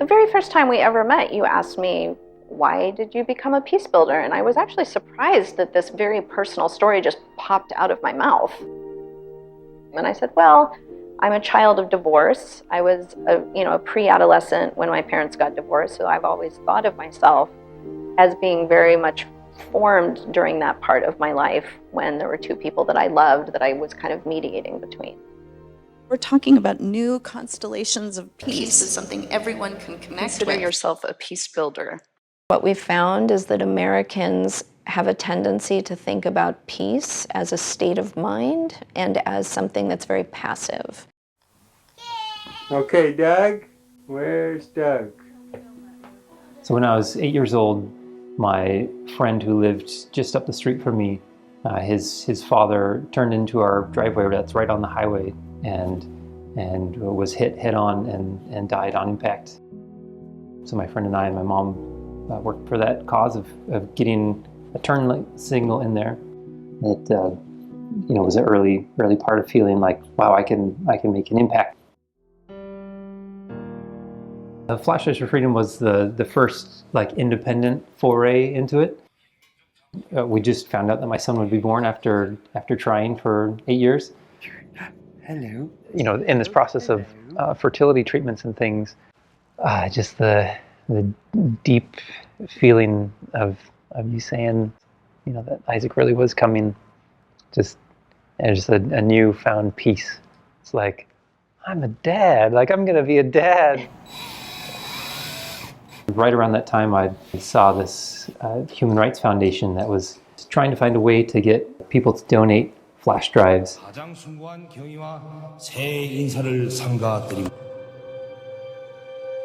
The very first time we ever met, you asked me, why did you become a peace builder? And I was actually surprised that this very personal story just popped out of my mouth. And I said, well, I'm a child of divorce. I was a pre-adolescent when my parents got divorced, so I've always thought of myself as being very much formed during that part of my life when there were two people that I loved that I was kind of mediating between. We're talking about new constellations of peace. Peace is something everyone can connect Consider with. yourself a peace builder. What we found is that Americans have a tendency to think about peace as a state of mind and as something that's very passive. Okay, Doug, where's Doug? So when I was 8 years old, my friend who lived just up the street from me, his father turned into our driveway that's right on the highway and was hit head on and died on impact. So my friend and I and my mom worked for that cause of getting a turn signal in there. It was an early part of feeling like, wow, I can make an impact. The Flashlights for Freedom was the first independent foray into it. We just found out that my son would be born after trying for 8 years. Hello. In this process of fertility treatments and things, just the deep feeling of you saying, that Isaac really was coming, just a newfound peace. It's like, I'm a dad. I'm gonna be a dad. Right around that time, I saw this Human Rights Foundation that was trying to find a way to get people to donate flash drives.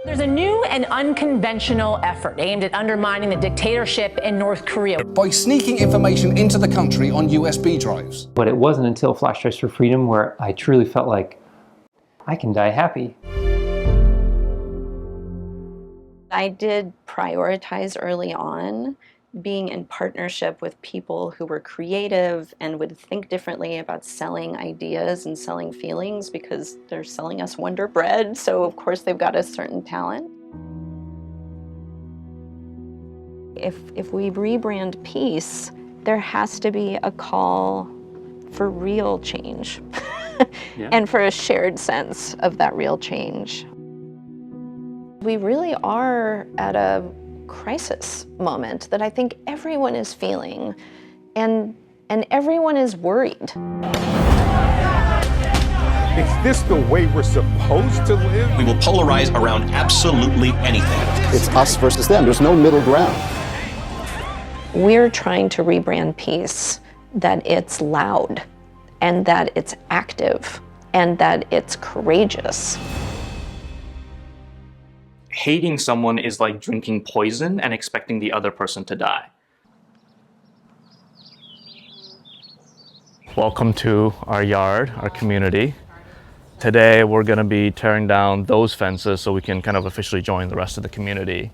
There's a new and unconventional effort aimed at undermining the dictatorship in North Korea by sneaking information into the country on USB drives. But it wasn't until Flashlights for Freedom where I truly felt like I can die happy. I did prioritize early on being in partnership with people who were creative and would think differently about selling ideas and selling feelings, because they're selling us Wonder Bread, so of course they've got a certain talent. If we rebrand peace, there has to be a call for real change and for a shared sense of that real change. We really are at a crisis moment that I think everyone is feeling, and everyone is worried. Is this the way we're supposed to live? We will polarize around absolutely anything. It's us versus them. There's no middle ground. We're trying to rebrand peace, that it's loud, and that it's active, and that it's courageous. Hating someone is like drinking poison and expecting the other person to die. Welcome to our yard, our community. Today we're going to be tearing down those fences so we can kind of officially join the rest of the community.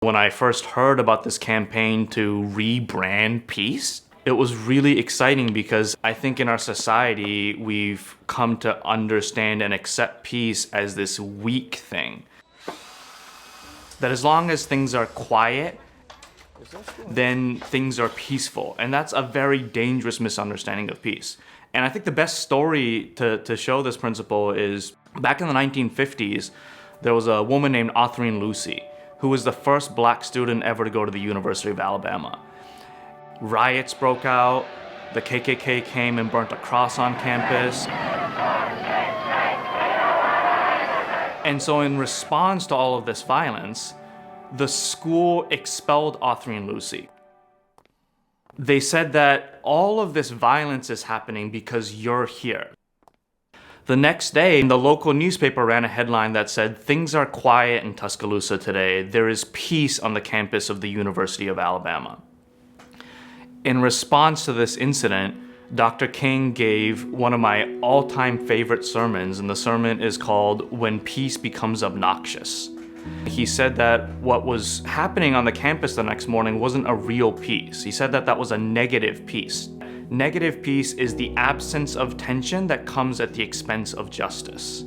When I first heard about this campaign to rebrand peace, it was really exciting because I think in our society we've come to understand and accept peace as this weak thing. That as long as things are quiet, then things are peaceful. And that's a very dangerous misunderstanding of peace. And I think the best story to show this principle is back in the 1950s, there was a woman named Autherine Lucy, who was the first black student ever to go to the University of Alabama. Riots broke out, the KKK came and burnt a cross on campus. And so in response to all of this violence, the school expelled Autherine Lucy. They said that all of this violence is happening because you're here. The next day, the local newspaper ran a headline that said, "Things are quiet in Tuscaloosa today. There is peace on the campus of the University of Alabama." In response to this incident, Dr. King gave one of my all-time favorite sermons, and the sermon is called "When Peace Becomes Obnoxious." He said that what was happening on the campus the next morning wasn't a real peace. He said that that was a negative peace. Negative peace is the absence of tension that comes at the expense of justice.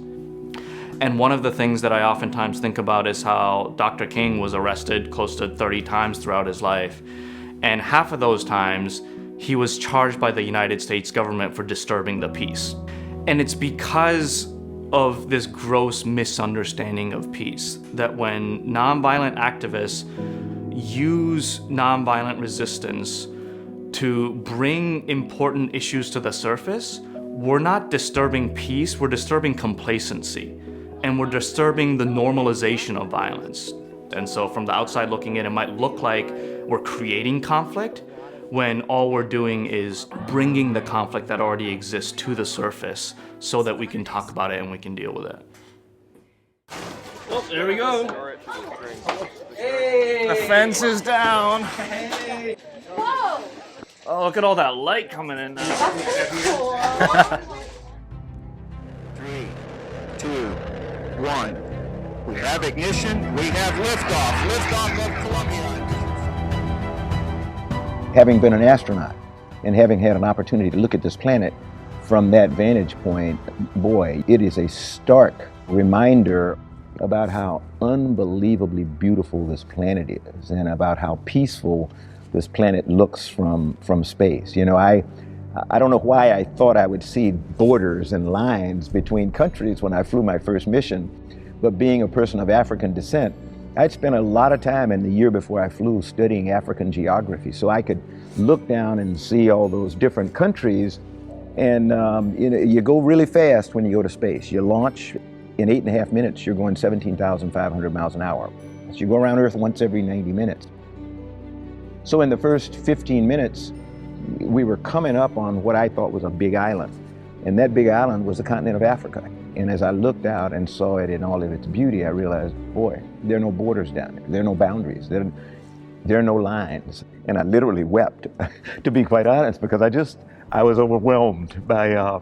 And one of the things that I oftentimes think about is how Dr. King was arrested close to 30 times throughout his life. And half of those times, he was charged by the United States government for disturbing the peace. And it's because of this gross misunderstanding of peace that when nonviolent activists use nonviolent resistance to bring important issues to the surface, we're not disturbing peace, we're disturbing complacency. And we're disturbing the normalization of violence. And so from the outside looking in, it might look like we're creating conflict when all we're doing is bringing the conflict that already exists to the surface so that we can talk about it and we can deal with it. Oh, there we go. Hey. The fence is down. Hey. Whoa. Oh, look at all that light coming in now. That's cool. 3, 2, 1. We have ignition. We have liftoff. Liftoff of Columbia. Having been an astronaut and having had an opportunity to look at this planet from that vantage point, boy, it is a stark reminder about how unbelievably beautiful this planet is and about how peaceful this planet looks from space. You know, I don't know why I thought I would see borders and lines between countries when I flew my first mission, but being a person of African descent, I'd spent a lot of time in the year before I flew studying African geography, so I could look down and see all those different countries. And you know, you go really fast when you go to space. You launch, in 8.5 minutes, you're going 17,500 miles an hour. So you go around Earth once every 90 minutes. So in the first 15 minutes, we were coming up on what I thought was a big island. And that big island was the continent of Africa. And as I looked out and saw it in all of its beauty, I realized, boy, there are no borders down there. There are no boundaries. There are no lines. And I literally wept, to be quite honest, because I was overwhelmed by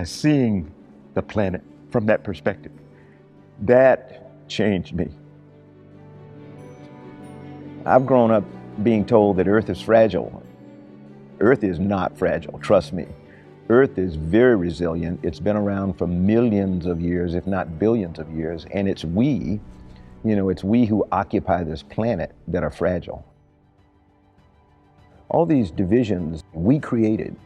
seeing the planet from that perspective. That changed me. I've grown up being told that Earth is fragile. Earth is not fragile, trust me. Earth is very resilient. It's been around for millions of years, if not billions of years, and it's we who occupy this planet that are fragile. All these divisions we created,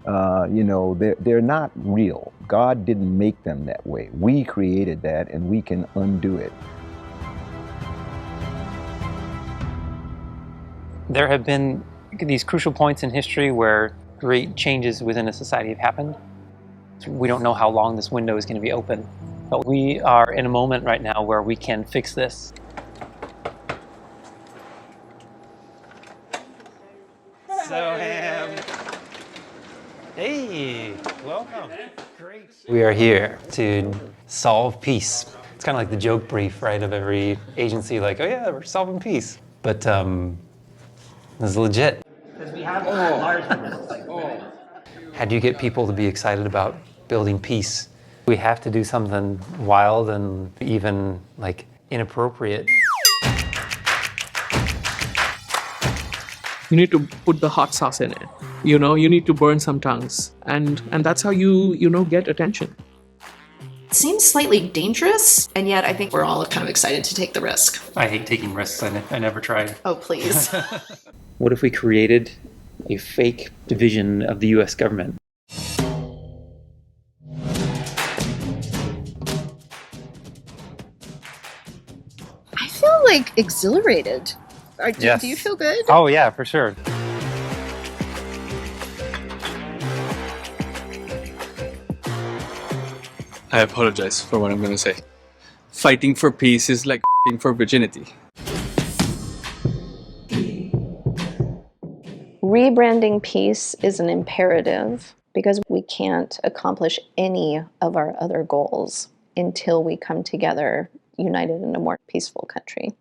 they're not real. God didn't make them that way. We created that, and we can undo it. There have been these crucial points in history where great changes within a society have happened. We don't know how long this window is going to be open, but we are in a moment right now where we can fix this. Hey, welcome. Great. We are here to solve peace. It's kind of like the joke brief, right, of every agency, like, oh yeah, we're solving peace. But this is legit. Because we have large numbers. How do you get people to be excited about building peace? We have to do something wild and even like inappropriate. You need to put the hot sauce in it. You know, you need to burn some tongues. And that's how you get attention. It seems slightly dangerous, and yet I think we're all kind of excited to take the risk. I hate taking risks. I never tried. Oh, please. What if we created a fake division of the US government? I feel like exhilarated. Yes. Do you feel good? Oh yeah, for sure. I apologize for what I'm going to say. Fighting for peace is like fighting for virginity. Rebranding peace is an imperative because we can't accomplish any of our other goals until we come together united in a more peaceful country.